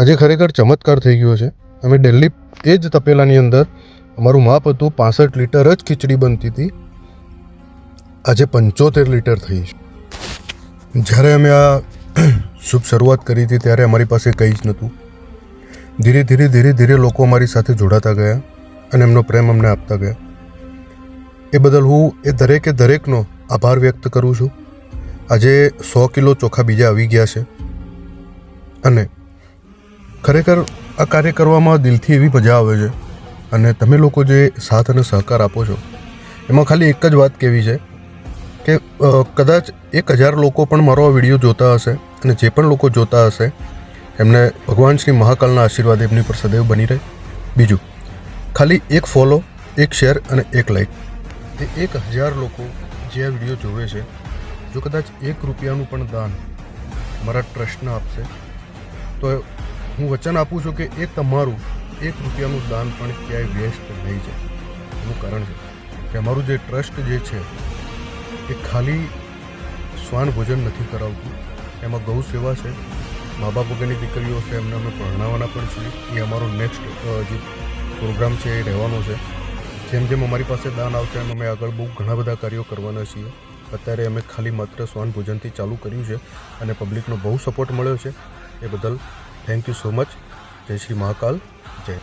આજે ખરેખર ચમત્કાર થઈ ગયો છે. અમે દિલ્હી એ જ તપેલાની અંદર અમારું માપ હતું 65 લીટર જ ખીચડી બનતી હતી, આજે 75 લીટર થઈ છે. જ્યારે અમે આ શુભ શરૂઆત કરી હતી ત્યારે અમારી પાસે કંઈ જ નહોતું. ધીરે ધીરે લોકો અમારી સાથે જોડાતા ગયા અને એમનો પ્રેમ અમને આપતા ગયા. એ બદલ હું એ દરેકનો આભાર વ્યક્ત કરું છું. આજે 100 કિલો ચોખા બીજા આવી ગયા છે અને ખરેખર આ કાર્ય કરવામાં દિલથી એવી મજા આવે છે. અને તમે લોકો જે સાથ અને સહકાર આપો છો એમાં ખાલી એક જ વાત કહેવી છે કે કદાચ 1000 લોકો પણ મારો આ વિડીયો જોતા હશે અને જે પણ લોકો જોતા હશે એમને ભગવાન શ્રી મહાકાલના આશીર્વાદ એમની પર સદૈવ બની રહે. બીજું, ખાલી એક ફોલો, એક શેર અને એક લાઈક, એ 1000 લોકો જે આ વિડીયો જોવે છે, જો કદાચ 1 રૂપિયાનું પણ દાન મારા ટ્રસ્ટને આપશે તો હું વચન આપું છું કે એ તમારું 1 રૂપિયાનું દાન પણ ક્યાંય વેસ્ટ નહીં જાય. એનું કારણ છે કે અમારું જે ટ્રસ્ટ જે છે એ ખાલી શ્વાન ભોજન નથી કરાવતું, એમાં ગૌ સેવા છે, મા બાપ વગરની દીકરીઓ છે એમને અમે ભણાવવાના પણ છીએ. એ અમારો નેક્સ્ટ જે પ્રોગ્રામ છે એ રહેવાનો છે. જેમ જેમ અમારી પાસે દાન આવશે એમ અમે આગળ બહુ ઘણા બધા કાર્યો કરવાના છીએ. અત્યારે અમે ખાલી માત્ર શ્વાન ભોજનથી ચાલુ કર્યું છે અને પબ્લિકનો બહુ સપોર્ટ મળ્યો છે. એ બદલ થેન્ક યુ સો મચ. જય શ્રી મહાકાલ. જય.